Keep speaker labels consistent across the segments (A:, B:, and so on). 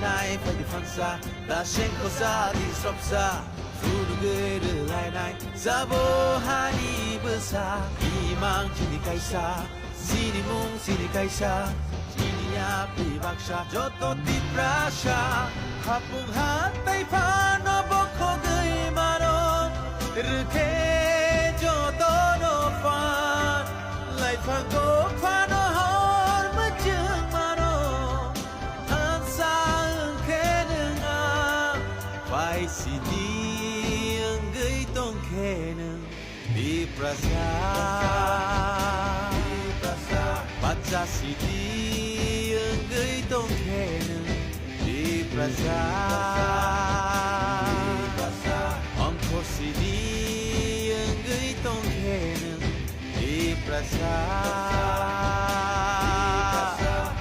A: nai fa di fansa da shen kosa di sopsa Furugere lai nai Sabo hani besa Imang chini kaisa Sini mung sini kaisa Sini api baksha Joto tiprasha Hapung hatai pano bokho gai mano Rke joto no fan Lai phago pano hor majung mano Hansa kenenga Pai sini anggai tong keneng Di prasa Baca sini anggai tong keneng Di prasa Angko sini anggai tong keneng Di prasa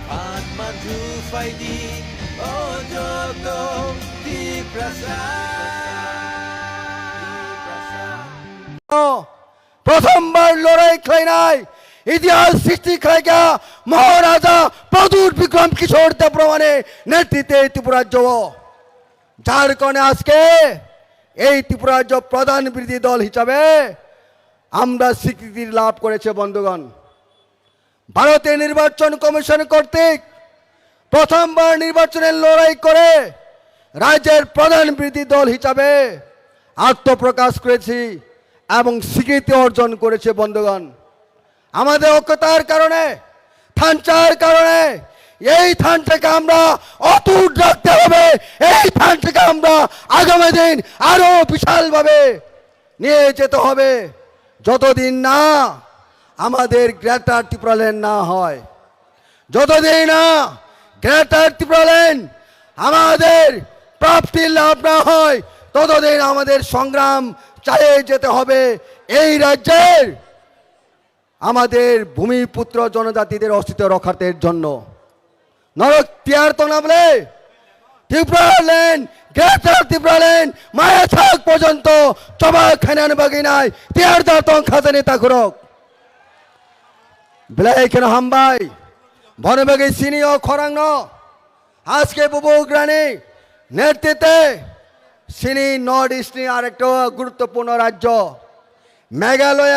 A: An madu faidi Oh joto Di prasa
B: প্রথমবার লড়াই খেলে নাই ইতিহাস সৃষ্টি খেলা মহারাজা প্রদূর বিক্রম কিশোর দেবপ্রমাণে নেতৃত্বে ত্রিপুরা রাজ্য যার কারণে আজকে এই ত্রিপুরা রাজ্য প্রধান বিরোধী দল হিসাবে আমরা স্বীকৃতি লাভ করেছে বন্ধুগণ ভারতের নির্বাচন কমিশন কর্তৃক প্রথমবার নির্বাচনের লড়াই করে রাজ্যের প্রধান বিরোধী দল হিসাবে আত্মপ্রকাশ করেছি এবং স্বীকৃতি অর্জন করেছে বন্ধুগণ আমাদের ঐক্যতার কারণে থানচার কারণে এই থানটাকে আমরা অটুট রাখতে হবে এই থানটাকে আমরা আগামী দিন আরো বিশালভাবে নিয়ে যেতে হবে যতদিন না আমাদের গ্রেটার ত্রিপুরা ল্যান্ড না হয় যতদিন না গ্রেটার ত্রিপুরা ল্যান্ড আমাদের প্রাপ্তির লাভ না হয় ততদিন আমাদের সংগ্রাম চালিয়ে যেতে হবে এই রাজ্যের আমাদের ভূমিপুত্র জনজাতিদের অস্তিত্ব রক্ষার জন্য নরক তিয়ার তো নামলে Tripura land greater Tripura land মায়া থাক পর্যন্ত চবা খানান বাগিনায় তিয়ার দাতং খাজানি তাকুরক বেলায় কেন হামবাই বনবাগি সিনিয় খরাং আজকে বুবুগ্রানি নেতৃত্বে সিনি নর্থ ইস্ট আরেকটা গুরুত্বপূর্ণ রাজ্য মেঘালয়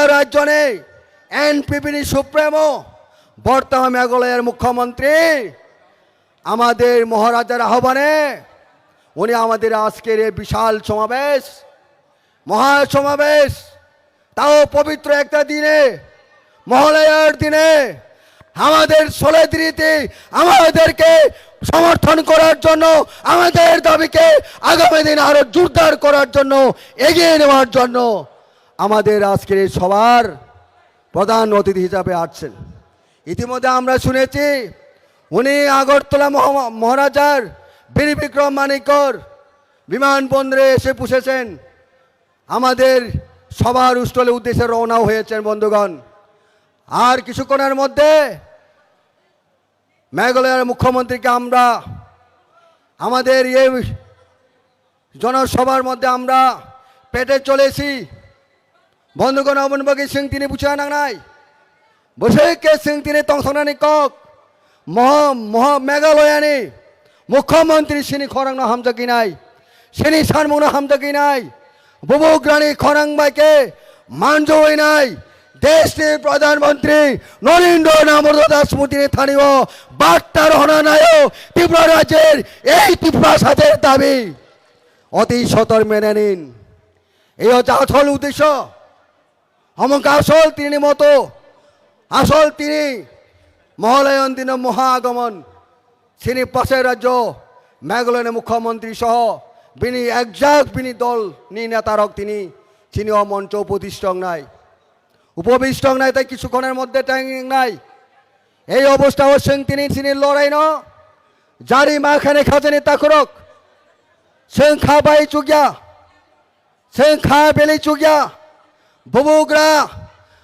B: রাজ্য নেই এনপিপি সুপ্রিমো বর্তমান মেঘালয়ের মুখ্যমন্ত্রী আমাদের মহারাজার আহ্বানে উনি আমাদের আজকের এই বিশাল সমাবেশ মহাসমাবেশ তাও পবিত্র একটা দিনে মহালয়ার দিনে আমাদের সোলেদ্রিতে আমাদেরকে সমর্থন করার জন্য আমাদের দাবিকে আগামী দিন আরো জোরদার করার জন্য এগিয়ে নেওয়ার জন্য আমাদের আজকের এই সবার প্রধান অতিথি হিসাবে আসছেন ইতিমধ্যে আমরা শুনেছি উনি আগরতলা মহারাজার বীর বিক্রম মানিকর বিমানবন্দরে এসে পুষেছেন আমাদের সবার স্থলে উদ্দেশ্যে রওনা হয়েছেন বন্ধুগণ আর কিছুক্ষণের মধ্যে মেঘালয়ের মুখ্যমন্ত্রীকে আমরা আমাদের এই জনসভার মধ্যে আমরা পেটে চলেছি বন্ধুগণ অবনবগী সিং তিনি বুঝা নাই বসে কে সিং তিনি তংসনানি কক মেঘালয়ানি মুখ্যমন্ত্রী সিনি খরাং হামজাকি নাই সিনি সানমুন হামজাকি নাই বুবুগ্রানি খরাং বাইকে মানজই নাই দেশের প্রধানমন্ত্রী নরেন্দ্র দামোদর দাস মোদীর স্থানীয় বার্তার হনানায় ত্রিপুরা রাজ্যের এই ত্রিপুরা সাথের দাবি অতি সতর মেনে নিন এই হচ্ছে আসল উদ্দেশ্য অমুক আসল তিনি মতো আসল তিনি মহালয়ন দিন মহা আগমন তিনি পাশের রাজ্য মেঘালয়ের মুখ্যমন্ত্রী সহ বিনি একজাক বিনি দল নি নেতারক তিনি মঞ্চ উপবিষ্ট নাই তাই কিছুক্ষণের মধ্যে ট্যাঙ্গিং নাই এই অবস্থা অবশ্যই তিনি লড়াই জারি মাখানে খাজানি তাকুরক সিং খা বাই চুকিয়া সিং খা বেলি চুকিয়া বুবুগ্রা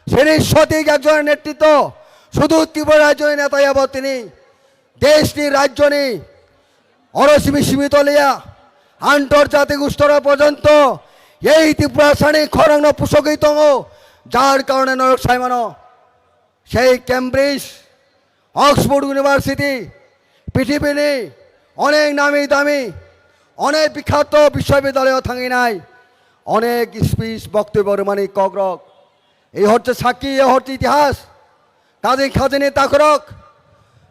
B: তিনি সঠিক একজনের নেতৃত্ব শুধু ত্রিপুরা রাজ্যের নেতা যাব তিনি দেশটি রাজ্যনি অরসীমি সীমিত লিয়া আন্তর্জাতিক স্তর পর্যন্ত এই ত্রিপুরা শ্রেণী খরং পোষকিত যার কারণে নরক সাইমানো সেই কেমব্রিজ অক্সফোর্ড ইউনিভার্সিটি পৃথিবীনি অনেক নামি দামি অনেক বিখ্যাত বিশ্ববিদ্যালয় থাকি নাই অনেক স্পিচ বক্তব্য মানে কগ্রক এই হচ্ছে সাক্ষী এ হচ্ছে ইতিহাস কাজী খাজানি তাকরক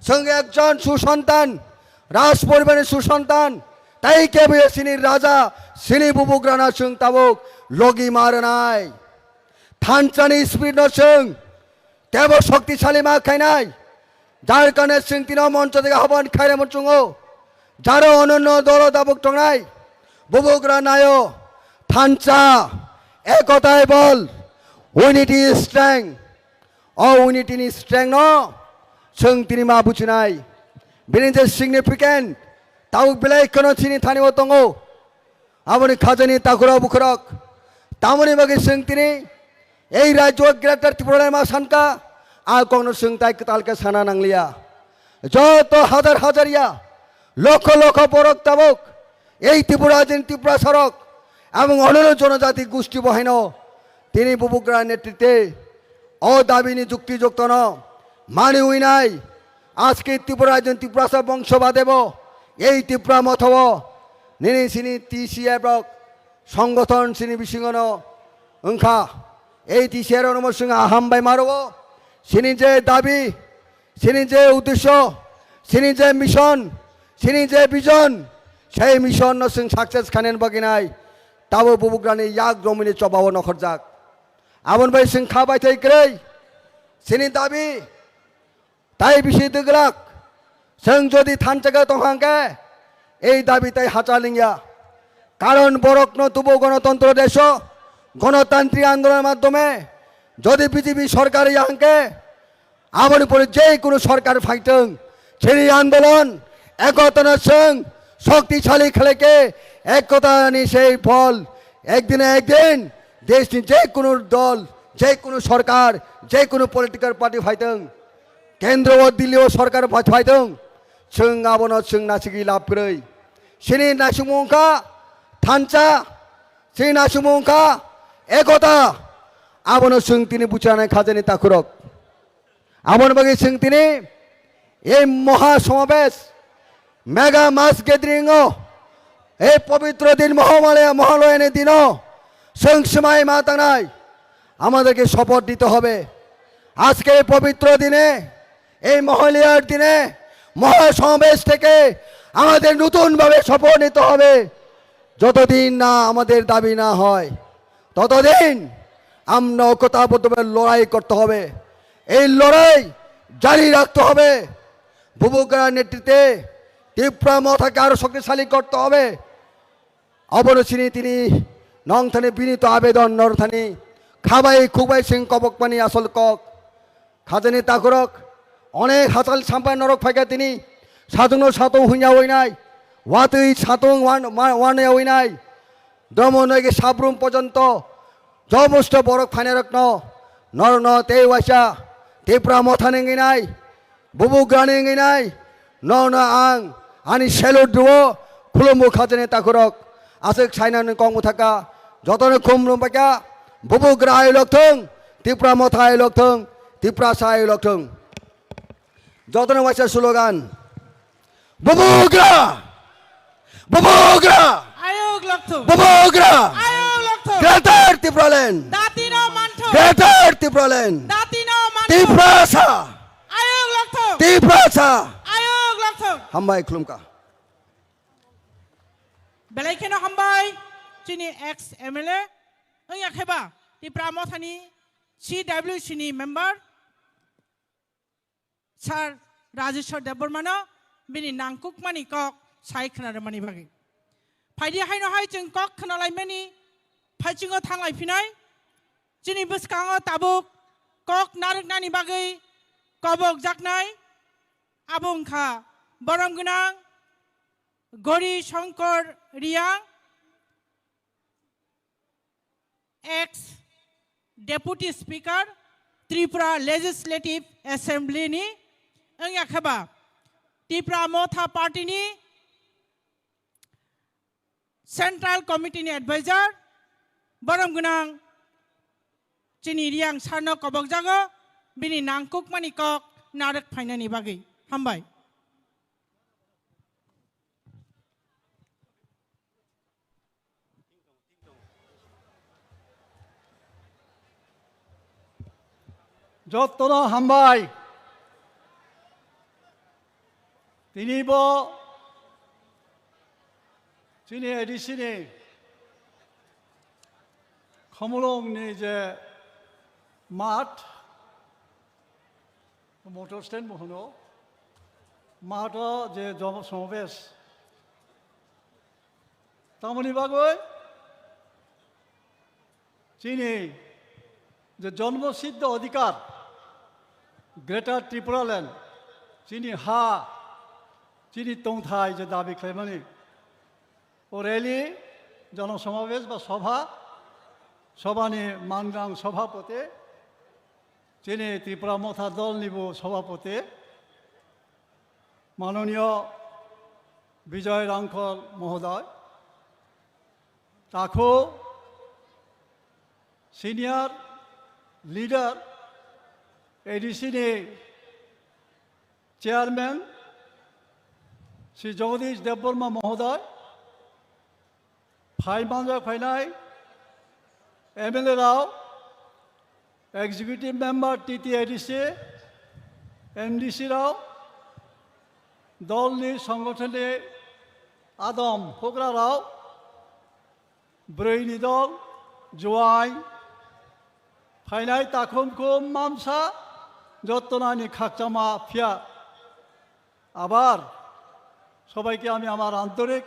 B: সঙ্গে একজন সুসন্তান রাজ পরিবারের সুসন্তান তাই কেবল সিনির রাজা সিনি বুবুগ্রানা সিং তাবুক লগি মার নাই থানচানি স্পিড সিং কেবল শক্তিশালী মা খাই নাই যার কারণে সিং তিন মঞ্চ থেকে আহ্বান খাইরে মঞ্চুঙ্গ যারও অনন্য দল দাবক টংনাই বুবুগ্রা নায় থানচা একতায় বল উইনিটি স্ট্রেং উইনিটিনি স্ট্রেং ন সিং তিনি মা বুঝিনাই বিনি যে সিগনিফিকেন্ট তাও বেলায় কোনো চিনি থানিও দङ আমনি খাজানি তাকুরা বুখরক তামনি বাকি সিং তিনি এই রাজ্য গ্রেটার ত্রিপুরার মা সানকা আর কোনো সিং তাই তালকে সানা নাংলিয়া যত হাজার হাজারিয়া লক্ষ লক্ষ বরক তাবক এই ত্রিপুরা দিন ত্রিপুরা সড়ক এবং অন্যান্য জনজাতি গোষ্ঠী বহেন তিনি বুবুগ্রার নেতৃত্বে অদাবিনী যুক্তিযুক্ত ন মানি উইনাই আজকে ত্রিপুরা দিন ত্রিপুরা বংশ বাদেব এই ত্রিপুরা মথব নিনি সিনি টিসিএফ সংগঠন সিনি বিশিঙ্গন ওংখা এই টিসিএর অনুমোদ সিং হামবাই মারব সিনি যে দাবি সিনি যে উদ্দেশ্য সিনি যে মিশন সিনি যে বিজন সেই মিশন সিং সাকসেস খানেন বাকি নাই তাবো বুবুগ্রানি ইয়াক রমিনি চবাব নখর যাক আমন ভাই সিং খাবাই থাই সিনি দাবি তাই বেশি দিগলাক সিং যদি থান জায়গা তহাঙ্কে এই দাবি তাই হাচালিঙ্গা কারণ বরকন তুবো গণতন্ত্র দেশ গণতান্ত্রিক আন্দোলনের মাধ্যমে যদি বিজেপি সরকার ইয়াঙ্কে আমার উপরে যে কোনো সরকার ফাইটং সেই আন্দোলন একতা সিং শক্তিশালী খেলেকে একতা নি সেই ফল একদিনে একদিন দেশ যে কোনো দল যে কোনো সরকার যে কোনো পলিটিক্যাল পার্টি ফাইটং কেন্দ্র ও দিল্লি ও সরকার ফাইটং সিং আবন সিং নাচিকি লাভ করে সিনি নাসুমুখা থানচা সেই নাসুমুখা একতা আবন সিং তিনি বুচানে খাজানি তাকুরক আমন বাকি সিং তিনি এই মহা সমাবেশ মেগা মাস গ্যাদারিং এই পবিত্র দিন মহালয়ানের দিন সিং সীমায় মা তানাই আমাদেরকে শপথ দিতে হবে আজকে এই পবিত্র দিনে এই মহালয়ার দিনে মহাসমাবেশ থেকে আমাদের নতুনভাবে শপথ নিতে হবে যতদিন না আমাদের দাবি না হয় ততদিন আমরা ঐক্যতাবদ্ধভাবে লড়াই করতে হবে এই লড়াই জারি রাখতে হবে বুবুগ্রার নেতৃত্বে ত্রিপুরা মথাকে আরো শক্তিশালী করতে হবে অবনচিনী তিনি নংথানে বিনীত আবেদন নরথানি খাবাই খুবাই সিং কবক পানি আসল কক খাজানি তাকরক অনেক হাতাল সাম্পায় নরক ফাইকা তিনি সাতুং সাতং হুইয়া হই নাই ওয়াতুই সাতুং ওয়ানে হই নাই দমনকে সাবরুম পর্যন্ত যবষ্ট বরক ফানে রত্ন নর ন তে ওয়াসা ত্রিপুরা মথা নেঙ্গি নাই বুবুগ্রা নেঙ্গি নাই ন ন আং আনি সেলুট দিব খুলুমু খাজানি তাকরক আসক সাইনান কং থাকা যতনে খুমলুম পাকা বুবুগ্রা I লক্থং Tripura Motha I লক্থং Tripura সাই লক্থং যতনে ওয়াসা স্লোগান বুবুগ্রা বুবুগ্রা
C: আয়োগ লক্থং
B: বুবুগ্রা
C: আয়োগ লক্থং
B: গ্রেটার ত্রিপুরাল্যান্ড
C: দাতিনো মানথ
B: গ্রেটার ত্রিপুরাল্যান্ড
C: দাতিনো মানথ
B: ত্রিপুরা সা
C: আয়োগ লক্থং
B: ত্রিপুরা সা
C: আয়োগ লক্থং
B: হামবাই খুলুমকা
C: বেলাইখেনো হামবাই চিনি এক্স এমএলএ ওই আখেবা ত্রিপুরা মথানি সিডব্লিউসি नि मेम्बार सार राजेश्वर देबबर्मानो बिनि नांकुक मानि कक साइ खोनार मानि बागै फाइदि हायनो हाय जों कक खोनालायमानि फाइचिङो थांलायफिनाय जोंनि बोसकाङो ताबुक कक नारकनानि बागै कबक जाकनाय आबुंखा बरम गोनां गरी शंकर रियां x deputy speaker Tripura legislative assembly नि आखेबा त्रिपुरा मथा पार्टी नि सेंट्रल कमिटी नि एडवाइजर बरम गोनां चिनि रियां सारनो कबक जागो बिनि नांकुक मानि कक नारक फाइनानि बागै हामबाय
D: যত্ন হাম্বাই তিনি চিনি এডিসিনি khumulwngनि যে মাঠ মটর স্ট্যান্ড হনো মাঠ যে সমাবেশ তামনি বাগৈ চিনি যে জন্মসিদ্ধ অধিকার গ্রেটার ত্রিপুরাল্যান্ড চিনি হা চিনি তংথাই যে দাবি খাইমানি ও র্যালি জনসমাবেশ বা সভানি মানগাং সভাপতি চিনি ত্রিপুরা মথা দল নিব সভাপতি মাননীয় বিজয় রাংখল মহোদয় তাকো সিনিয়র লিডার এডিসিনি চেয়ারম্যান শ্রী জগদীশ দেববর্মা মহোদয় ফাইনাই এমএলএ রাও এক্সিকিউটিভ মেম্বার টিটিআইডিসি এমডিসি রাও দলনি সংগঠনে আদম ফোকরা রাও ব্রৈনি দল জোয়াই ফাইনাই তাখুমকুম মামসা যত্নানি খাকচামা ফিয়া আবার সবাইকে আমি আমার আন্তরিক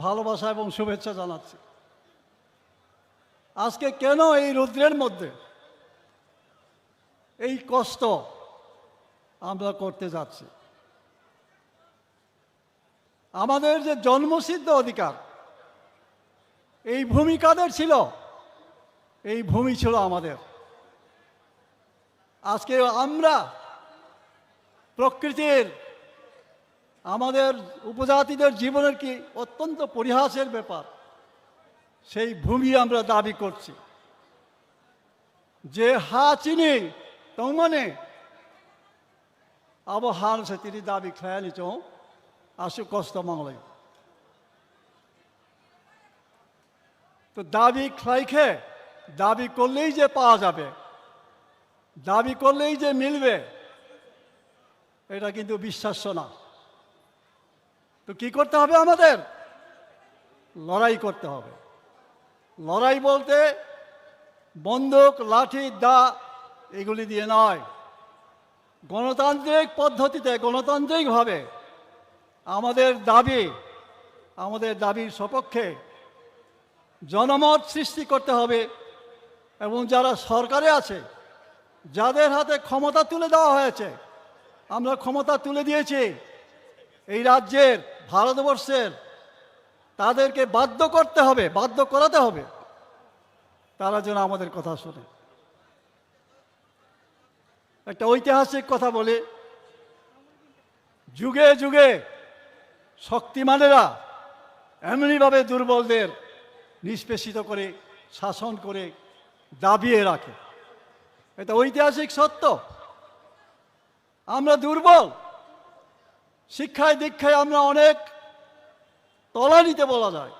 D: ভালোবাসা এবং শুভেচ্ছা জানাচ্ছি। আজকে কেন এই রৌদ্রের মধ্যে এই কষ্ট আমরা করতে যাচ্ছি? আমাদের যে জন্মসিদ্ধ অধিকার এই ভূমি কাদের ছিল? এই ভূমি ছিল আমাদের। আজকে আমরা প্রকৃতির আমাদের উপজাতিদের জীবনের কি অত্যন্ত পরিহাসের ব্যাপার, সেই ভূমি আমরা দাবি করছি। যে হা চিনি তমনে আবো হাল সে তিনি দাবি খেয়ালি চৌ আসু কষ্ট মাংলাই তো দাবি খাইখে দাবি করলেই যে পাওয়া যাবে, দাবি করলেই যে মিলবে, এটা কিন্তু বিশ্বাস্য না। তো কি করতে হবে? আমাদের লড়াই করতে হবে। লড়াই বলতে বন্দুক লাঠি দা এগুলি দিয়ে নয়, গণতান্ত্রিক পদ্ধতিতে গণতান্ত্রিকভাবে আমাদের দাবির সপক্ষে জনমত সৃষ্টি করতে হবে। এবং যারা সরকারে আছে, যাদের হাতে ক্ষমতা তুলে দেওয়া হয়েছে, আমরা ক্ষমতা তুলে দিয়েছি এই রাজ্যের ভারতবর্ষের, তাদেরকে বাধ্য করাতে হবে তারা যেন আমাদের কথা শোনে। একটা ঐতিহাসিক কথা বলে, যুগে যুগে শক্তিমানেরা এমনিভাবে দুর্বলদের নিষ্পেষিত করে, শাসন করে, দাবিয়ে রাখে। এটা ঐতিহাসিক সত্য। আমরা দুর্বল, শিক্ষায় দীক্ষায় আমরা অনেক তলানিতে বলা যায়,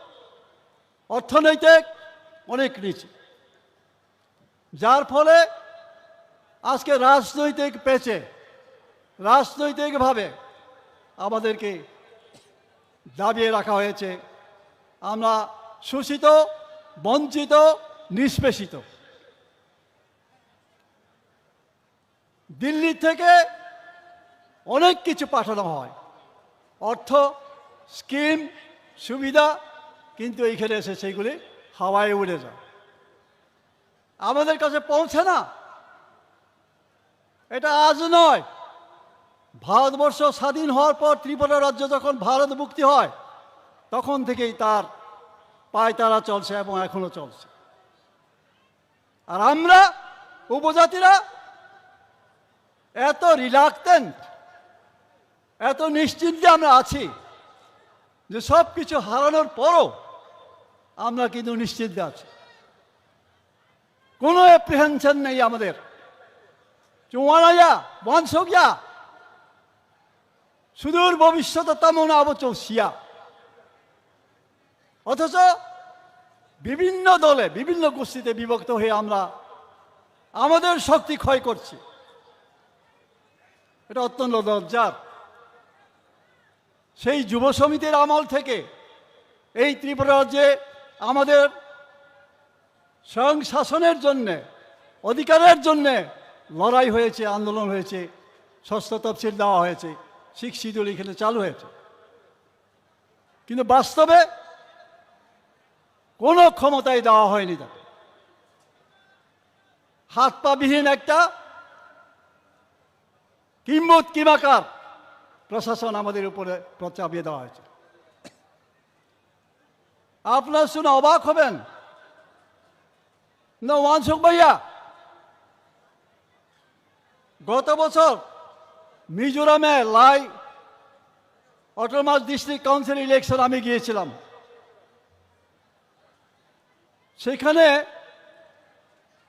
D: অর্থনৈতিক অনেক নিচে, যার ফলে আজকে রাজনৈতিকভাবে আমাদেরকে দাবিয়ে রাখা হয়েছে। আমরা শোষিত, বঞ্চিত, নিষ্পেষিত। দিল্লি থেকে অনেক কিছু পাঠানো হয়, অর্থ, স্কিম, সুবিধা, কিন্তু এইখানে এসে সেইগুলি হাওয়ায় উড়ে যায়, আমাদের কাছে পৌঁছে না। এটা আজ নয়, ভারতবর্ষ স্বাধীন হওয়ার পর ত্রিপুরা রাজ্য যখন ভারত মুক্তি হয় তখন থেকেই তার পায়তারা চলছে এবং এখনো চলছে। আর আমরা উপজাতিরা এত রিলাক্টেন্ট, এত নিশ্চিন্তে আমরা আছি যে সব কিছু হারানোর পরও আমরা কিন্তু নিশ্চিন্তে আছি, কোনো অ্যাপ্রিহেনশন নেই আমাদের। চুয়ানাইয়া বনসকিয়া সুদূর ভবিষ্যৎ তেমন আবচৌসিয়া। অথচ বিভিন্ন দলে, বিভিন্ন গোষ্ঠীতে বিভক্ত হয়ে আমরা আমাদের শক্তি ক্ষয় করছি। এটা অত্যন্ত লজ্জার। সেই যুব সমিতির আমল থেকে এই ত্রিপুরা রাজ্যে আমাদের স্বয়ং শাসনের জন্যে, অধিকারের জন্যে লড়াই হয়েছে, আন্দোলন হয়েছে, ষষ্ঠ তফসিল দেওয়া হয়েছে, শিখ শিডিউল এখানে চালু হয়েছে। কিন্তু বাস্তবে কোনো ক্ষমতাই দেওয়া হয়নি তাকে। হাত পা বিহীন একটা কিম্বুত কিমাকার প্রশাসন আমাদের উপরে চাপিয়ে দেওয়া হয়েছে। আপনারা শুনে অবাক হবেন না ওয়ানসুক ভাইয়া, গত বছর মিজোরামে Lai autonomous district council election আমি গিয়েছিলাম। সেখানে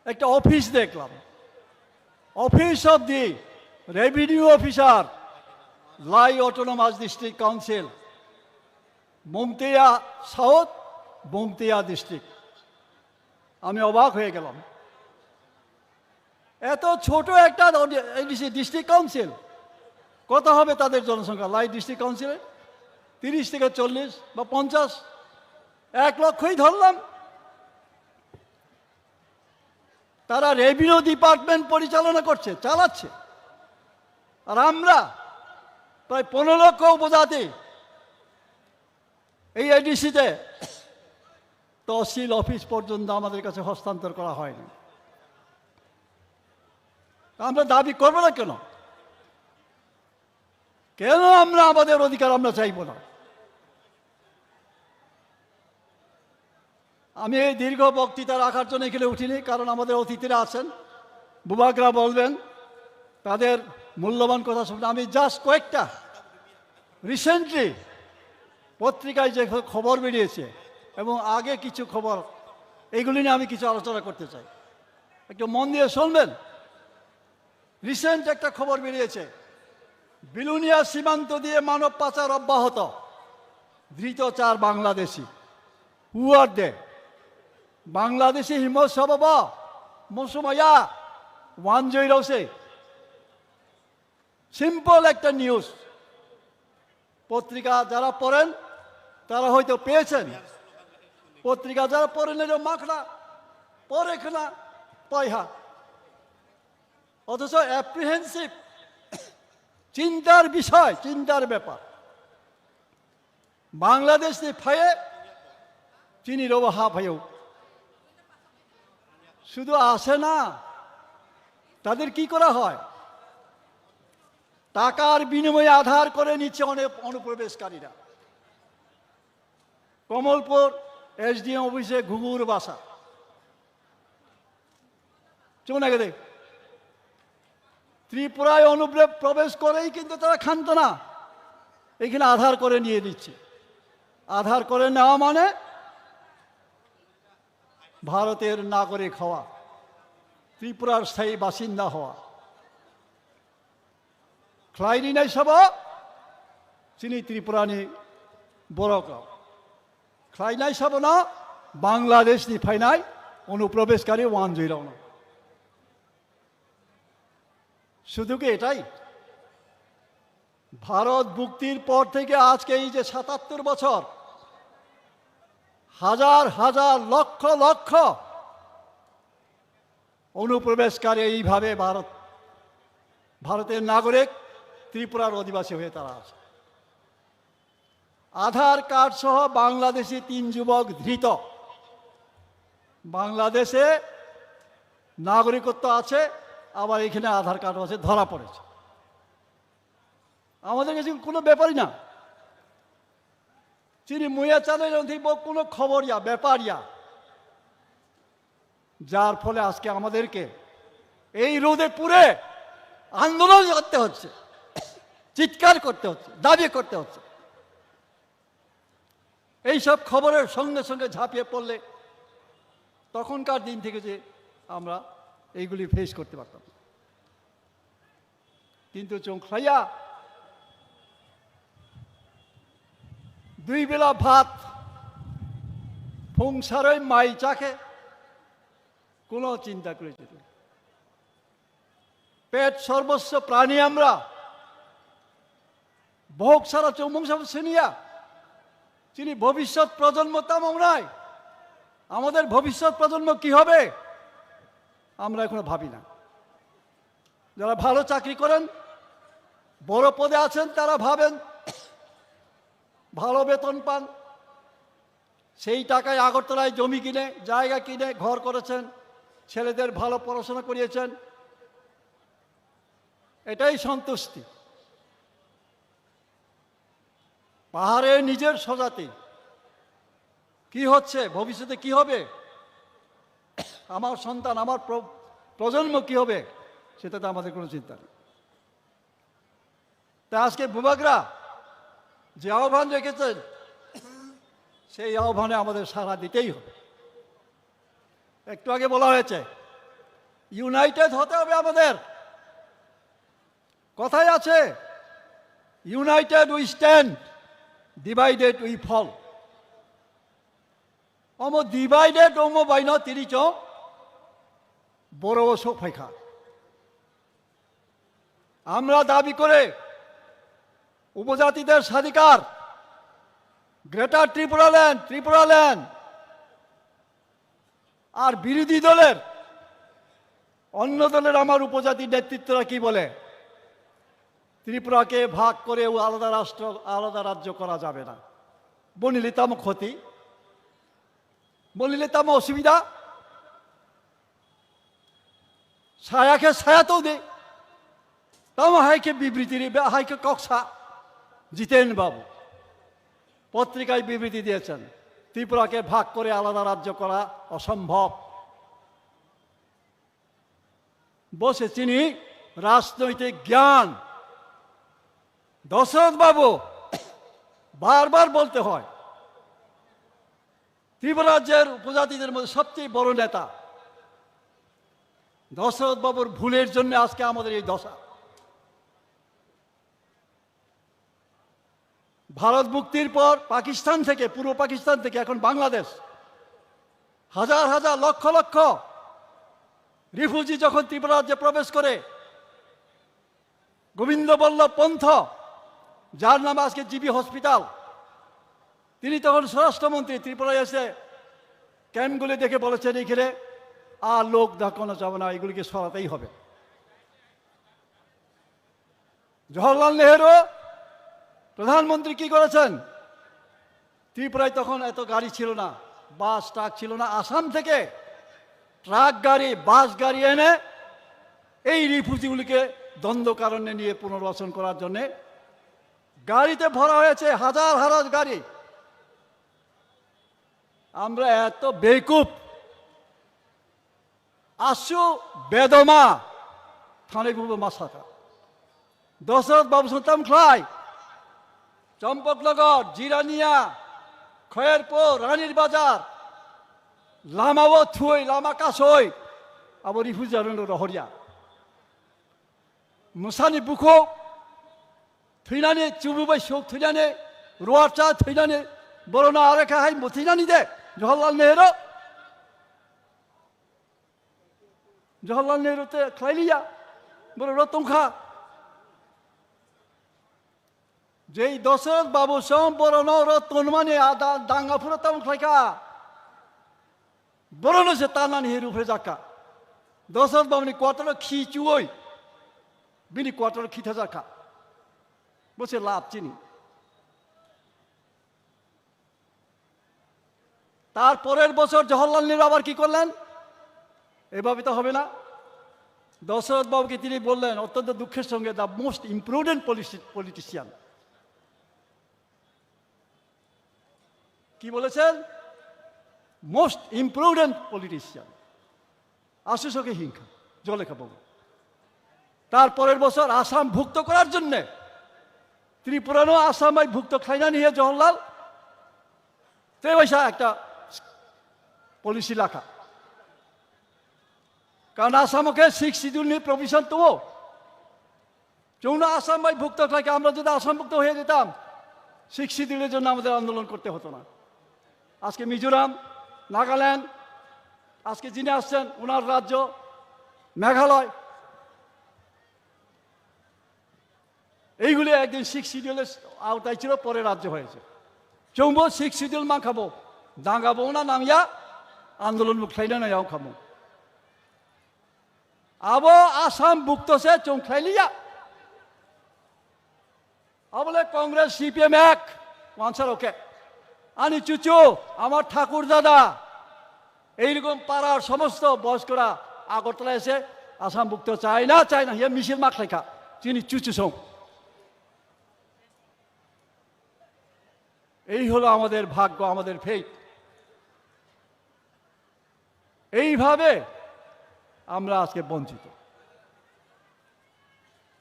D: একটা অফিস দেখলাম, office of the revenue officer, Lai autonomous district council, মমতিয়া সাউথ, মমতিয়া ডিস্ট্রিক্ট। আমি অবাক হয়ে গেলাম, এত ছোট একটা ডিস্ট্রিক্ট কাউন্সিল, কত হবে তাদের জনসংখ্যা? লাই ডিস্ট্রিক্ট কাউন্সিলে 30 থেকে 40 বা 50, 1 লক্ষই ধরলাম। তারা রেভিনিউ ডিপার্টমেন্ট পরিচালনা করছে, চালাচ্ছে। আর আমরা প্রায় 15 লক্ষ উপজাতি এই এডিসিতে তহসিল অফিস পর্যন্ত আমাদের কাছে হস্তান্তর করা হয়নি। আমরা দাবি করবো না কেন? কেন আমরা আমাদের অধিকার আমরা চাইব না? আমি এই দীর্ঘ বক্তৃতা রাখার জন্য এখানে উঠিনি, কারণ আমাদের অতিথিরা আছেন, বুবাকরা বলবেন তাদের মূল্যবান কথা শুনতে। আমি জাস্ট কয়েকটা রিসেন্টলি পত্রিকায় যে খবর বেরিয়েছে এবং আগে কিছু খবর, এইগুলি নিয়ে আমি কিছু আলোচনা করতে চাই, একটু মন দিয়ে শুনবেন। রিসেন্ট একটা খবর বেরিয়েছে, বিলুনিয়া সীমান্ত দিয়ে মানব পাচার অব্যাহত, ধৃত 4 বাংলাদেশি। হু আর দে? বাংলাদেশি হিমত সবাব মৌসুমাইয়া 106। সিম্পল একটা নিউজ, পত্রিকা যারা পড়েন তারা হয়তো পেয়েছেন, পত্রিকা যারা পড়েন এর মাখনা পরে খানা পয়হা। অথচ অ্যাপ্রিহেন্সিভ, চিন্তার বিষয়, চিন্তার ব্যাপার। বাংলাদেশ ফায়ে চিনি রব হা ফাইও শুধু আসে না, তাদের কি করা হয়? টাকার বিনিময়ে আধার করে নিচ্ছে অনেক অনুপ্রবেশকারীরা। কমলপুর এসডিএম অফিসে ঘুঘুর বাসা, চলে গেলে ত্রিপুরায় অনুপ্রবেশ করেই কিন্তু তারা ক্ষান্ত না, এখানে আধার করে নিয়ে দিচ্ছে। আধার করে নেওয়া মানে ভারতের নাগরিক হওয়া, ত্রিপুরার স্থায়ী বাসিন্দা হওয়া। খ্লাইনি নাই সব চিনি ত্রিপুরানি বড়ক খ্লাই নাই সব না বাংলাদেশ নি ফাইনাই অনুপ্রবেশকারী 109। শুধু কি এটাই? ভারত মুক্তির পর থেকে আজকে এই যে 77 বছর, হাজার হাজার লক্ষ লক্ষ অনুপ্রবেশকারী এইভাবে ভারতের নাগরিক ত্রিপুরার অধিবাসী হয়ে তারা আছে। আধার কার্ড সহ বাংলাদেশি 3 যুবক ধৃত। বাংলাদেশে নাগরিকত্ব আছে, আবার এখানে আধার কার্ড আছে, ধরা পড়েছে। আমাদের কাছে কোনো ব্যাপারই না, চিনি মুয়া চালের কোনো খবরিয়া ব্যাপারিয়া, যার ফলে আজকে আমাদেরকে এই রোদে পুরে আন্দোলন করতে হচ্ছে, চিৎকার করতে হচ্ছে, দাবি করতে হচ্ছে। এইসব খবরের সঙ্গে সঙ্গে ঝাঁপিয়ে পড়লে তখনকার দিন থেকে যে আমরা এইগুলি ফেস করতে পারতাম। কিন্তু চোখলাইয়া 2 বেলা ভাত সংসারে মাই চাকে কোনো চিন্তা করেছে? পেট সর্বস্ব প্রাণী আমরা, বহু সারা চৌমং সাহেব সিনিয়া তিনি ভবিষ্যৎ প্রজন্ম তামাম নয়। আমাদের ভবিষ্যৎ প্রজন্ম কি হবে আমরা এখনো ভাবি না। যারা ভালো চাকরি করেন, বড় পদে আছেন, তারা ভাবেন ভালো বেতন পান, সেই টাকায় আগরতলায় জমি কিনে, জায়গা কিনে ঘর করেছেন, ছেলেদের ভালো পড়াশোনা করিয়েছেন, এটাই সন্তুষ্টি। পাহাড়ে নিজের স্বজাতি কি হচ্ছে, ভবিষ্যতে কি হবে, আমার সন্তান, আমার প্রজন্ম কি হবে, সেটাতে আমাদের কোনো চিন্তা নেই। তা আজকে বুবাগরা যে আহ্বান রেখেছেন, সেই আহ্বানে আমাদের সাড়া দিতেই হবে। একটু আগে বলা হয়েছে ইউনাইটেড হতে হবে আমাদের। কথাই আছে united we stand, divided we fall. অম ডিভাইডেড অম বাইন তিরি চ বড় শোক ফাইখা। আমরা দাবি করে উপজাতিদের স্বাধিকার, গ্রেটার ত্রিপুরা ল্যান্ড, আর বিরোধী দলের অন্য দলের আমার উপজাতির নেতৃত্বরা কি বলে, ত্রিপুরাকে ভাগ করে আলাদা রাষ্ট্র, আলাদা রাজ্য করা যাবে না। বলিলে তাম ক্ষতি, বলিলে তাম অসুবিধা। ছায়াকে ছায়াতেও দে, তাম হাইকে বিবৃতি, হাইকে কক্সা জিতেন বাবু পত্রিকায় বিবৃতি দিয়েছেন, ত্রিপুরাকে ভাগ করে আলাদা রাজ্য করা অসম্ভব। বসে চিনি রাজনৈতিক জ্ঞান। দশরথ বাবু বারবার বলতে হয় ত্রিপুরা রাজ্যের উপজাতিদের মধ্যে সবচেয়ে বড় নেতা। দশরথ বাবুর ভুলের জন্য আজকে আমাদের এই দশা। ভারত মুক্তির পর পাকিস্তান থেকে, পূর্ব পাকিস্তান থেকে এখন বাংলাদেশ, হাজার হাজার লক্ষ লক্ষ রিফিউজি যখন ত্রিপুরা রাজ্যে প্রবেশ করে, গোবিন্দ বল্লভ পন্থ, যার নামে আজকে জিবি হসপিটাল, তিনি তখন স্বরাষ্ট্রমন্ত্রী, ত্রিপুরায় এসে ক্যাম্পগুলি দেখে বলেছেন এখানে আর লোক দেখানো যাবে না, এগুলিকে সরাতেই হবে। জওহরলাল নেহেরু প্রধানমন্ত্রী কি করেছেন, ত্রিপুরায় তখন এত গাড়ি ছিল না, বাস ট্রাক ছিল না, আসাম থেকে ট্রাক গাড়ি, বাস গাড়ি এনে এই রিফিউজিগুলিকে দ্বন্দ্বকারণ্যে নিয়ে পুনর্বাসন করার জন্যে গাড়িতে ভরা হয়েছে, হাজার হাজার গাড়ি। আমরা এত বেকুব, আসু বেদমা থানে বুবো মাসাকা। দশরথ বাবু সন্তাম খাই চম্পকনগর, জিরানিয়া, খয়েরপুর, রানীর বাজার, লামাও থুই, লামা কাসই, আবার রিফিউজি রহরিয়া মুসানি বুখো थैनानै चुबुबाय सौक थैनानै रुवारचा थैनानै बर'ना आरेखाहाय थैनानै दे जवाहरलाल नेहरू ते खायलिया बर'रा तंखा जे दशरथ बाबू सम बर'ना तनमाने आदा दांगाफोरा ताम खायखा बर'नो से तानानै हेरुफोर जाका दशरथ बाबूनि क्वार्टार खिचुयै बिनि क्वार्टार खिथा जाका বসে লাভ চিনি। তারপরের বছর জওহরলাল নেহরু আবার কি করলেন, এভাবে তো হবে না। দশরথ বাবুকে তিনি বললেন অত্যন্ত দুঃখের সঙ্গে, দ্য মোস্ট ইম্প্রুডেন্ট পলিটিশিয়ান। কি বলেছেন, মোস্ট ইম্প্রুডেন্ট পলিটিশিয়ান, আশুসকে হিংসা জলেখা বাবু। তারপরের বছর আসাম ভুক্ত করার জন্যে ত্রিপুরানো আসামাই ভুক্ত খাইনা নিয়ে জওহরলাল তেবাইসা একটা পলিসি লেখা, কারণ আসামকে 6 শিডিউল প্রভিশন তো চৌনা আসামাই ভুক্ত থাকে। আমরা যদি আসামভুক্ত হয়ে যেতাম 6 শিডিউলের জন্য আমাদের আন্দোলন করতে হতো না। আজকে মিজোরাম, নাগাল্যান্ড, আজকে যিনি আসছেন ওনার রাজ্য মেঘালয়, এইগুলি একদিন 6 শিডিউলের আওতায় ছিল, পরে রাজ্য হয়েছে। চৌম্ব 6 শিডিউল মান খাবো দাঙ্গাবো না নামিয়া আন্দোলন মুখলাইনা নায়াও খামো আবো আসাম বুক্তসে চংখাইলিয়া আবলে কংগ্রেস সিপিএম এক আনসার ওকে আনি চুচু আমার ঠাকুর দাদা এইরকম পাড়ার সমস্ত বয়স্করা আগরতলা এসে আসাম মুক্ত চায় না ইয়ে মিছিল মাখ লেখা চিনি চুচু সং। এই হলো আমাদের ভাগ্য, আমাদের ফেট। এইভাবে আমরা আজকে বঞ্চিত।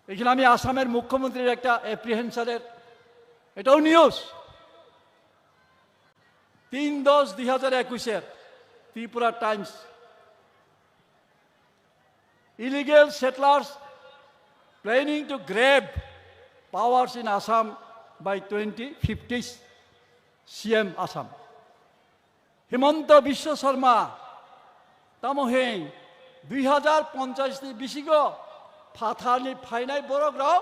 D: এখানে আমি আসামের মুখ্যমন্ত্রীর একটা অ্যাপ্রিহেনশনের এটাও news 3/10/2021 Tripura Times illegal settlers planning to grab powers in Assam by 2050 CM Assam Himanta Biswa Sharma tamohein 2050 ni bisigo fathani phainai borograw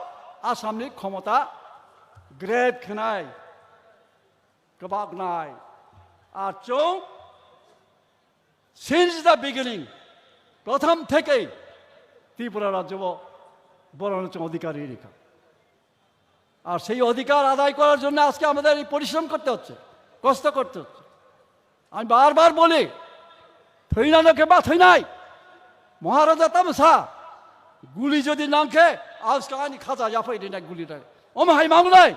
D: Assamni khomota grab khnai kabak nai আর চৌ since the beginning প্রথম থেকেই ত্রিপুরা রাজ্য বরঞ্চ অধিকারী রেখা। আর সেই অধিকার আদায় করার জন্য আজকে আমাদের এই পরিশ্রম করতে হচ্ছে, কষ্ট করতে হচ্ছে। আমি বারবার বলি থৈনানকে বা থৈনাই মহারাজা তামসা গুলি যদি নাংখে আজকে আনি খাজা জাফাই দিন এক গুলিটা ওমাহাই মাংলাই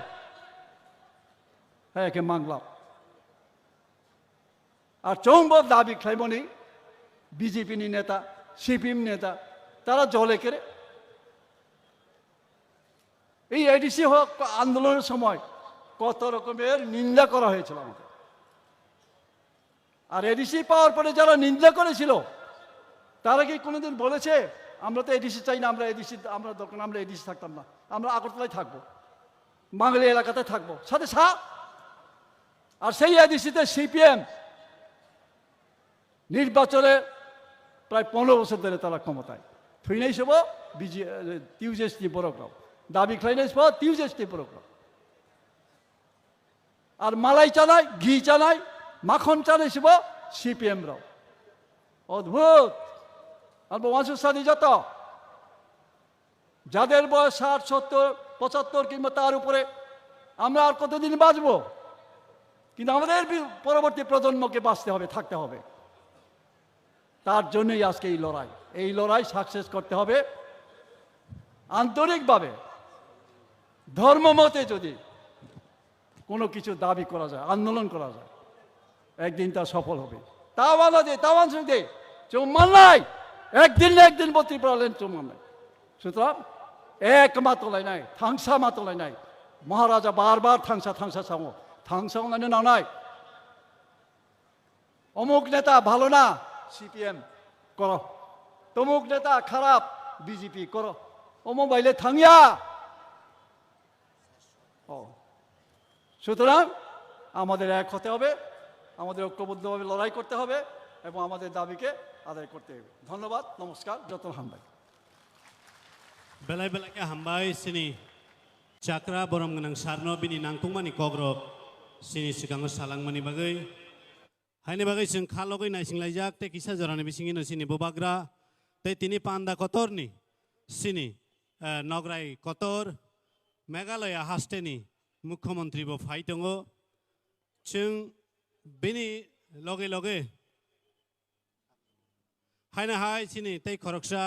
D: হ্যাঁ কে মাংলাম। আর চৌম্বর দাবি খাইমনি বিজেপি নেতা সিপিএম নেতা তারা জলে কেড়ে এই এডিসি আন্দোলনের সময় কত রকমের নিন্দা করা হয়েছিল আমাদের। আর এডিসি পাওয়ার পরে যারা নিন্দা করেছিল তারা কি কোনোদিন বলেছে আমরা তো এডিসি চাই না, আমরা এডিসি আমরা দরকার আমরা এডিসি থাকতাম না, আমরা আগরতলায় থাকবো, বাঙালি এলাকাতে থাকবো সাথে আর সেই এডিসিতে সিপিএম নির্বাচনে প্রায় 15 বছর ধরে তারা ক্ষমতায় থইনাই সব টিউজেসটি বড়করাও দাবি খাইনাই সব টিউজেসটি বড়করাও আর মালাই চানাই ঘি চানাই মাখন চানাই সব সিপিএম রাও অদ্ভুত। আর বংশের সাথে যত যাদের বয়স 60, 70, 75 কিংবা তার উপরে আমরা আর কতদিন বাঁচবো, কিন্তু আমাদের পরবর্তী প্রজন্মকে বাঁচতে হবে, থাকতে হবে। তার জন্যই আজকে এই লড়াই সাকসেস করতে হবে আন্তরিকভাবে। ধর্মমতে যদি কোনো কিছু দাবি করা যায়, আন্দোলন করা যায়, একদিন তা সফল হবে। তাওয়ানা দে তাওয়ান দে চুম্মান নাই একদিন না একদিন বত্রি পড়ালেন চুম্মান নাই। সুতরাং এক মাতলাই নাই থাংসা মাতলাই নাই মহারাজা বারবার থাংসা সামো থাংসা না নাই অমুক নেতা ভালো না সিপিএম করো, তমুক নেতা খারাপ বিজেপি করো, অমুক বাইলে থাঙ্গিয়া। সুতরাং আমাদের এক হতে হবে, আমাদের ঐক্যবদ্ধভাবে লড়াই করতে হবে এবং আমাদের দাবিকে আদায় করতে হবে। ধন্যবাদ, নমস্কার, যত হামবাই
E: বেলায় বেলাকে হামবাই সিনি চাকরা বরম গনাং সারনো বিনি নাংকুংমানি কগ্রক সিনি सिगाङाव सालांमानि बागै हायनि बागै जों खालगै नायसिंलायजाक ते किसा जरानि बिसिङिनो सिनि बोबाग्रा ते तिनि पान्दा कतरनि सिनि नगराय कतर मेघालया हास्टेनि मुख्यमन्त्री बो फाइ दङ जों बिनि लगे लगे हायना हाय सिनि ते खरकसा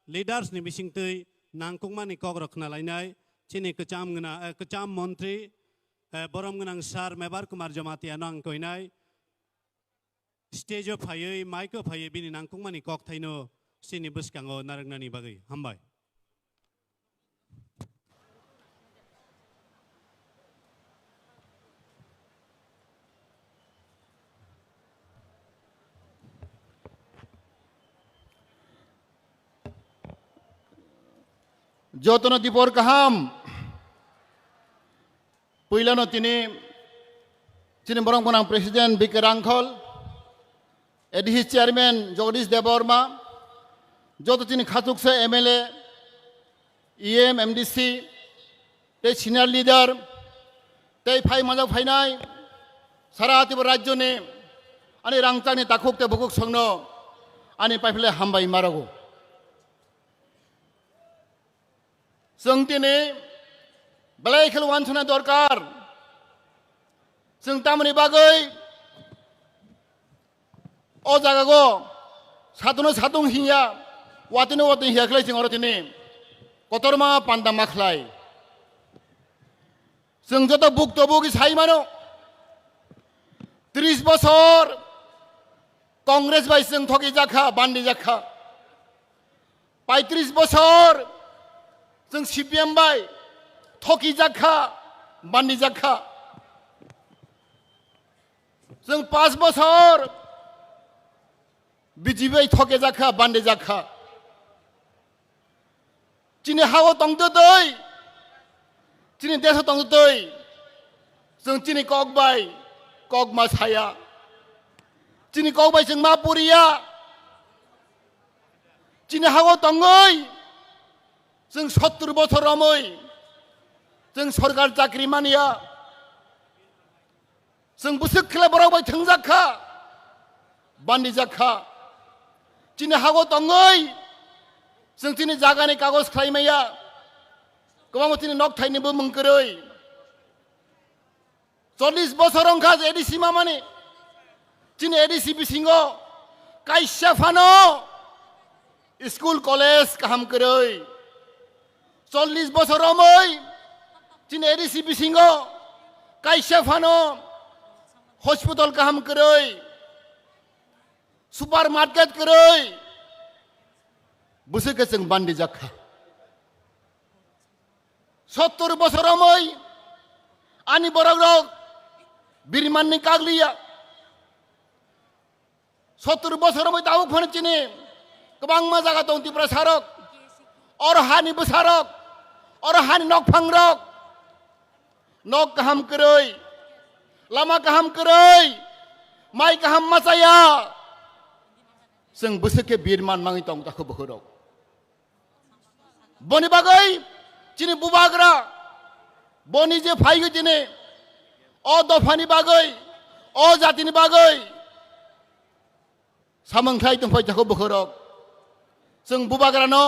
E: लिडार्सनि बिसिंतै नांकुंमानि कग्रक नालायनाय सिनि कचाम मन्त्री बरम गनां सार मेबार कुमार जमातिया नांकयनाय स्टेजो फायै माइको फायै बिनि नांकुंमानि कक थाइनो सिनि बसकाङाव नारंनानि बागै हामबाय।
F: যতন দীপর কাহাম পইলানো তিনি বরং গনাং প্রেসিডেন্ট বিকে রাংখল এডিসি চেয়ারম্যান জগদীশ দেববর্মা যত তিনি খাতুকসে এমএলএ ইএম এমডিসি ते सिनियर लीडर ते फाइ माजाव फाइनाय सारा त्रिपुरा राज्यनि आनि रांचानि ताखुक ते बुकुक संनो आनि पाइफले हामबाय मारागौ जों दिनै बेलाय खेल वानसना दरकार जों तामनि बागै अ जागागो सादुनो सादुं हिया वातिनो वातिन हियाखलाय जों अरतिनि कतरमा पान्दा माखलाय जों जत बुक तो बुक साइ मानो 30 বছর कांग्रेस बाय जों थगि जाखा बान्दी जाखा 35 বছর जों सीपीएम बाय थगि जाखा बान्दी जाखा जों 5 বছর बीजेपी थगे जाखा बान्दी जाखा चिनि हाव तंगतो दै चिनि देश तंगतो दै जों चिनि कक बाय कक मा साया चिनि कक बाय जों मा पुरिया चिनि हाव तंगै जों 70 বছর रमै जों सरकार चाकरी मानिया जों बुसुक खेला बराव बाय थंजाखा बान्दी जाखा चिनि हाव तंगै जों दिनै जागानि कागज खालामैया गोबां दिनै नक थाइनोबो मोनगोरै 40 বছর अंखा एडिसि मामानि दिनै एडिसि बिसिङो काइसा फानो स्कुल कलेज गाहाम गोरै 40 বছর रमै दिनै एडिसि बिसिङो काइसा फानो हस्पिटाल गाहाम गोरै सुपार मार्केट गोरै बुसुके जों बान्दी जाखा 70 বছর रमै आनि बरग बिरमाननि कागलिया 70 বছর रमै दाउ फनचिनि गोबां मा जागा दं त्रिपुरा सारक और हानि बसारक और हानि नक फांरक नक गाहाम गोरै लामा गाहाम गोरै माइ गाहाम मासाया जों बुसुके बिरमान माङै दं ताखौ बहरक बनि बागै चिनि बुबाग्रा बनि जे फाइगो दिनै अ दफानि बागै अ जातिनि बागै सामंथाय दंफाय ताखौ बहरक जों बुबाग्रानो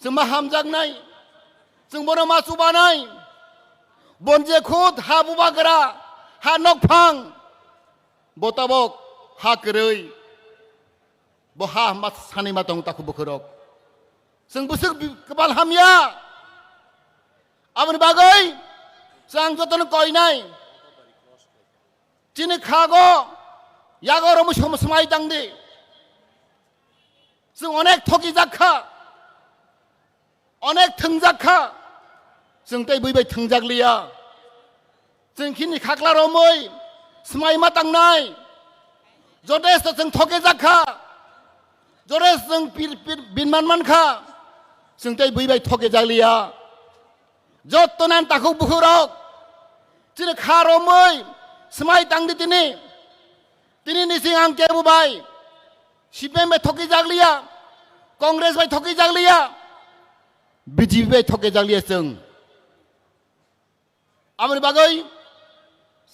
F: जों मा हामजागनाय जों बनो मा सुबानाय बनजे खुद हा बुबाग्रा हा नकफां बताबक हा गोरै बहा मा सानै मा दं ताखौ बहरक जों बुसुक कपाल हामिया आमनि बागै जों जतन कयनाय चिनि खागो यागो रमु समाय दांदे जों अनेक थगि जाखा अनेक थंजाखा जों तै बैबाय थंजागलिया जों खिनि खाख्ला रमै समाय मा तांनाय जदेस जों थगे जाखा जदेस जों बिनमान मानखा जों तै बैबाय थगे जागलिया जत्तनान ताखौ बुहुरक चिनि खारमै समाय तांदि तिनि निसिं आं केबुबाय सीपीएम बाय थगे जागलिया कांग्रेस बाय थगे जागलिया बीजेपी बाय थगे जागलिया जों आमनि बागै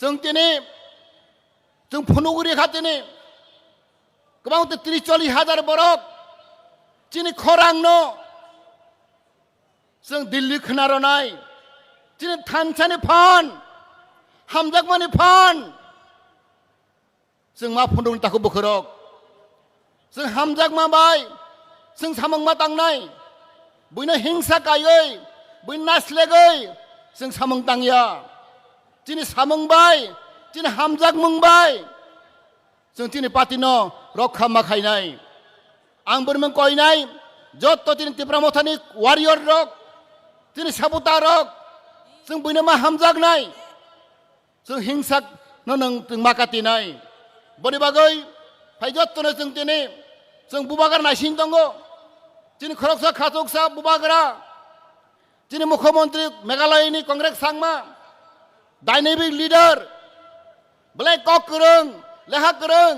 F: जों तिनि जों फुनुगुरि खातिनि गोबां 30-40 हाजार बरक चिनि खरांनो जों दिल्ली खोनारनाय चिनि थानसानि फान हामजागमानि फान जों मा फुन्दुं ताखौ बोखरक जों हामजागमा बाय जों सामंमा तांनाय बयनो हिंसा गायै बयनो नासलेगै जों सामं तांया चिनि सामंबाय चिनि हामजाग मंबाय जों चिनि पार्टिनो रक्षा माखायनाय आं बोरमोन कयनाय जत्त चिनि त्रिपुरा मथानि वारियर रक चिनि साबुता रक जों बयनो मा हामजागनाय जों हिंसा नों जों माकातिनाय बनि बागै फाय जत्तनो जों दिनै जों बुबागार नायसिन दङ चिनि खरकसा खाचकसा बुबाग्रा चिनि मुख्यमंत्री मेघालयनि Congress Sangma dynamic leader black कक गोरों लेखा गोरों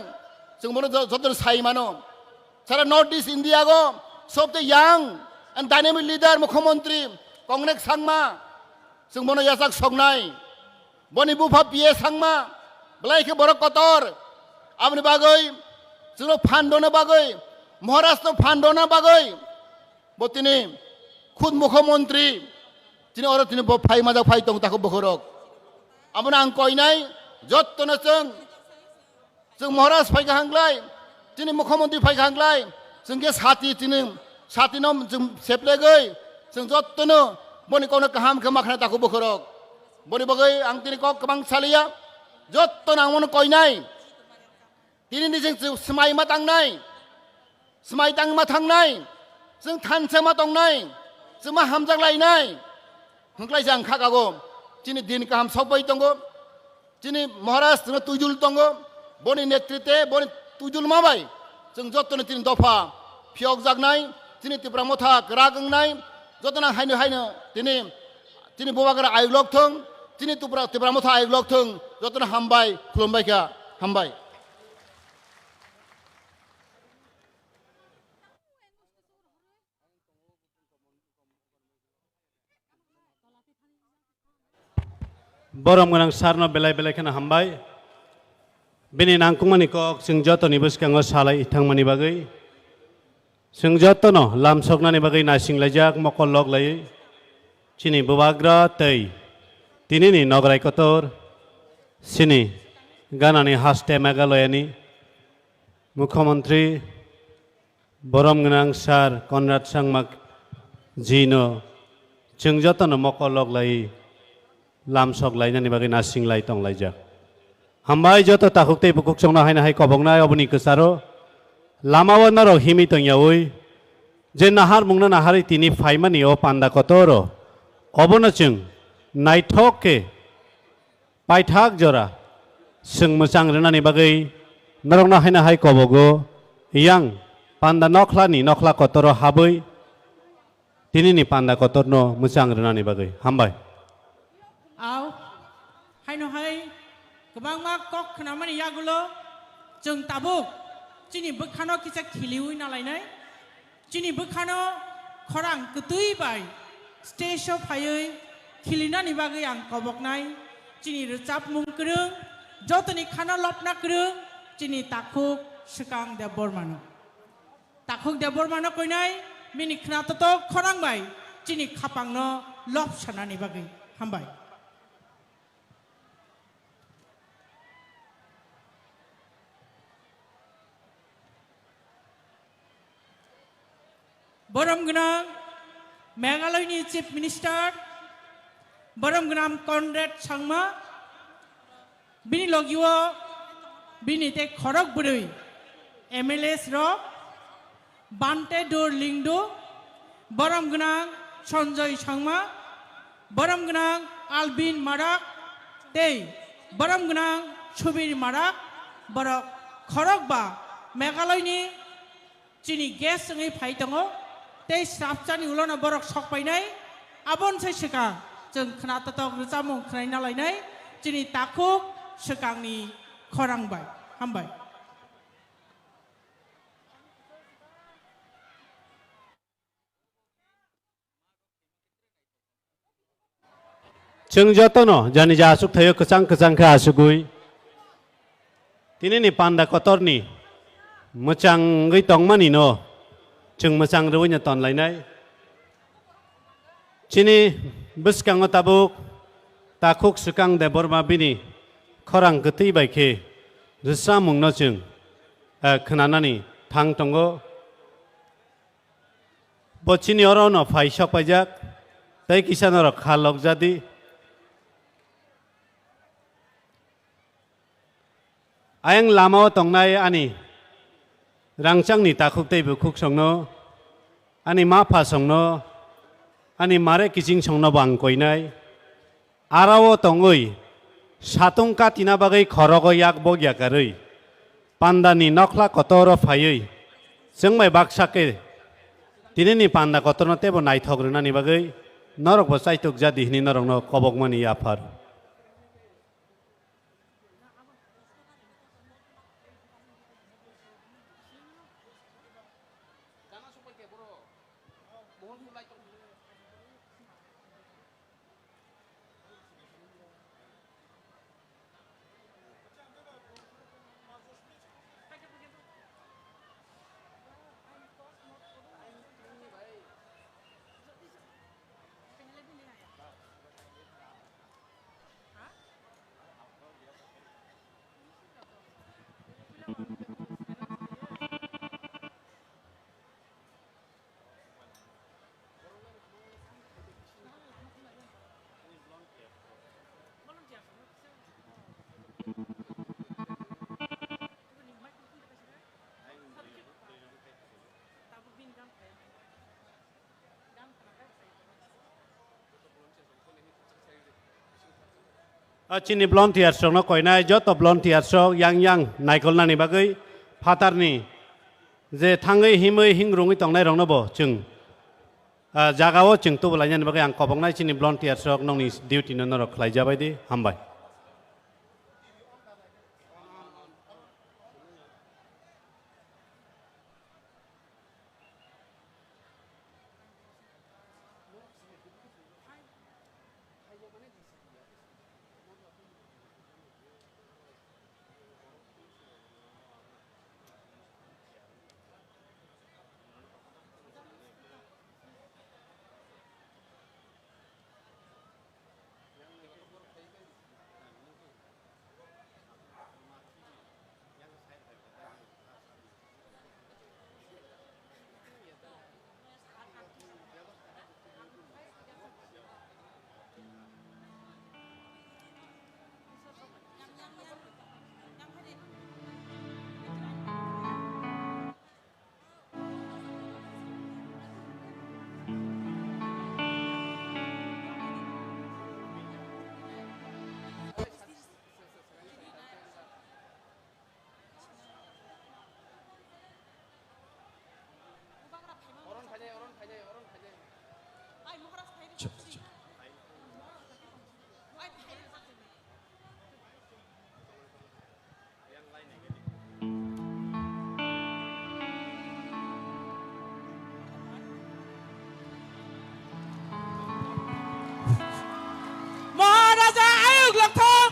F: जों बनो जत्तनो साइ मानो सारा नॉर्थ ईस्ट इंडिया को सबसे यंग एंड डायनेमिक लीडर मुख्यमंत्री कांग्रेस सांमा जों बनो याजाक संनाय बनि बुफा पिए सांमा बेलायखे बर कतर आबनि बागै जोंनो फान्डनो बागै महाराष्ट्र फान्डनो बागै बतिनि खुद मुख्यमंत्री तिनि अर तिनि फाइ माजा फाइ दं ताखौ बखरक आबनो आं कयनाय जत्तनो जों महाराष्ट्र फाइखा हांलाय तिनि मुख्यमंत्री फाइखा हांलाय जोंके साथि तिनि साथिनो जों सेप्लेगै जों जत्तनो बनि कौनो काहाम खमाखना ताखौ बखरक बनि बागै आं तिनि कक गोबां सालिया जत्तनो आं मनो कयनाय तिनि जों समाय मा थांनाय समाय तां मा थांनाय जों थानसे मा दंनाय जों मा हामजाक लायनाय हंख्लाय जां खागागो तिनि दिन काहाम सबै दंगो तिनि महाराष्ट्र तुजुल दंगो बनि नेतृत्वे बनि तुजुल माबाय जों जत्तनो तिनि दफा फियक जागनाय तिनि तिप्रा मथा रागंनाय जतना हायनो तिनि बबागरा आयलक थों तिनि तिप्रा मथा आयलक थों जतना हामबाय खुलुमबाय का हामबाय
E: बरम गोनां सारनो बेलाय बेलायखौनो हामबाय बेनि नांकुमानि कक जों जतनि बसखाङाव सालाय इथांमोननि बागै जों जतनो लामसकनानि बागै नासिंलायजाक मकल लग लायै चिनि बुबाग्रा तै तिनिनि नगराय कतर सिनि गानानि हास्ते मेघालयानि मुख्यमंत्री बरम गोनां सार कनराड सांमाक जिनो जों जतनो मकल लग लायै लामसक लायनानि बागै नासिंलाय तंलायजाक हामबाय जत ताकुकते बुकुक संना हायना हाय कबंनाय अबनि कसारो लामाव नारो हिमि तंयावै जे नाहार मुंना नाहारि तिनि फाइमानि ओ पान्दा कतरो अबनो जों नायथके पाइथाक जरा जों मोजां रोनानि बागै नरंना हायना हाय कबगो यां पान्दा नखला कतरो हाबै तिनिनि पान्दा कतरनो मोजां रोनानि बागै हामबाय
C: आव हायनो हाय गोबां मा कक खोनामानि यागुलो जों ताबुक चिनि बोखानो किसा खिलिउइ नालायनाय चिनि बोखानो खरां गतुइ बाय स्टेजआव फायै खिलिनानि बागै आं कबकनाय चिनि रोजाब मुंक्रों जतनि खाना लपना क्रों चिनि ताकुक सिकां देबरमानो कइनाय मिनि खनातत खरांबाय चिनि खापांनो लप सानानि बागै हामबाय बरम गोनां मेघालयनि चिफ मिनिस्टार बरम गोनां कनरेड सांमा बिनि लगियो बिनि ते खरक बुरै एमएलएस र बान्टे डोर लिंदो बरम गोनां सञ्जय सांमा बरम गोनां आलबिन माराक ते बरम गोनां सुबिर माराक बरक खरक बा मेघालयनि चिनि गेस जोङै फाइ दङ ते साबजानि उलना बरक सकबायनाय आबन से सिगां जों खोनातक रोजामु खोनाय नालायनाय चिनि ताकुक सिगांनि खरांबाय हामबाय
E: जों जतनो जानि जा आसुक थायो कचां कचांखौ आसुगुइ तिनिनि पान्दा कतरनि मोजाङै दंमानि न जों मोजां रवैनो तनलायनाय चिनि बसखाङो ताबुक ताकुक सिकां देबरमा बिनि खरां गतै बायखे रोसा मुंनो जों खोनानानै थां दंगो बचिनि अरावनो फाइ सकपायजाक तै किसानर खालक जादि आयं लामाव तंनाय आनि रांचांनि ताकुकते बुकुक संनो आनि माफा संनो आनि मारे किचिं संनो बांकइनाय आराव तंगै सातुं काटिना बागै खरगो याक बग्याकारै पान्दानि नखला कतर फायै जोंमाय बाक्साके तिनिनि पान्दा कतरनो तेबो नायथग्रोनानि बागै नरक बसाइतुक जादिहनि नरकनो कबकमानि आफार Chini blond tiar sok no koi nai joto blond tiar sok yang naikol nani bagai patar ni je thangai himai hingrungi tongnai rong no bo chung jagao chung tu belanya ni bagai ang kopong nai chini blond tiar sok nong ni duty no norok khlai jabai di hambai.
C: Maharaja ayuk lakthok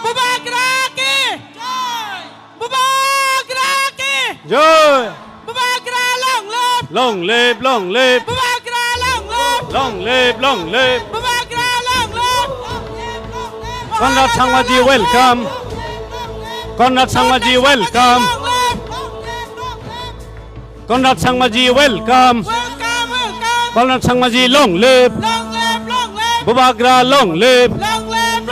C: Bubagraki Bubagraki
E: Joy
C: Bubagra long lep
E: long live
C: Bubagra long lep
E: long live
C: Bubagra long lep
E: Conrad Sangwaji welcome Conrad Sangwaji welcome Conrad Sangwaji welcome
C: Welcome
E: Conrad Sangwaji long live
C: long lep
E: Bubagra long live
C: long lep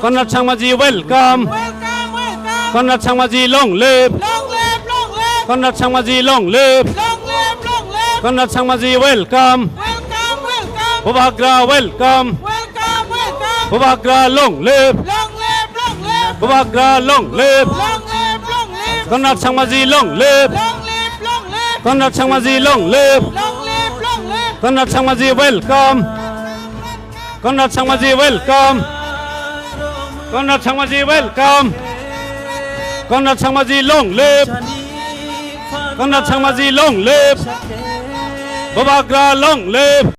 E: Conrad Sangwaji welcome
C: Welcome
E: Conrad Sangwaji long live
C: long lep
E: Conrad Sangwaji long live
C: long lep
E: Conrad Sangwaji welcome
C: Welcome
E: Bubagra welcome
C: Welcome
E: Bubagra long live
C: long lep
E: Bubagra long live
C: long lep
E: Conrad Sangwaji long live Conrad Sangwaji long live Conrad Sangwaji welcome Conrad Sangwaji welcome Conrad Sangwaji welcome Conrad Sangwaji long live Conrad Sangwaji long live Bubagra long live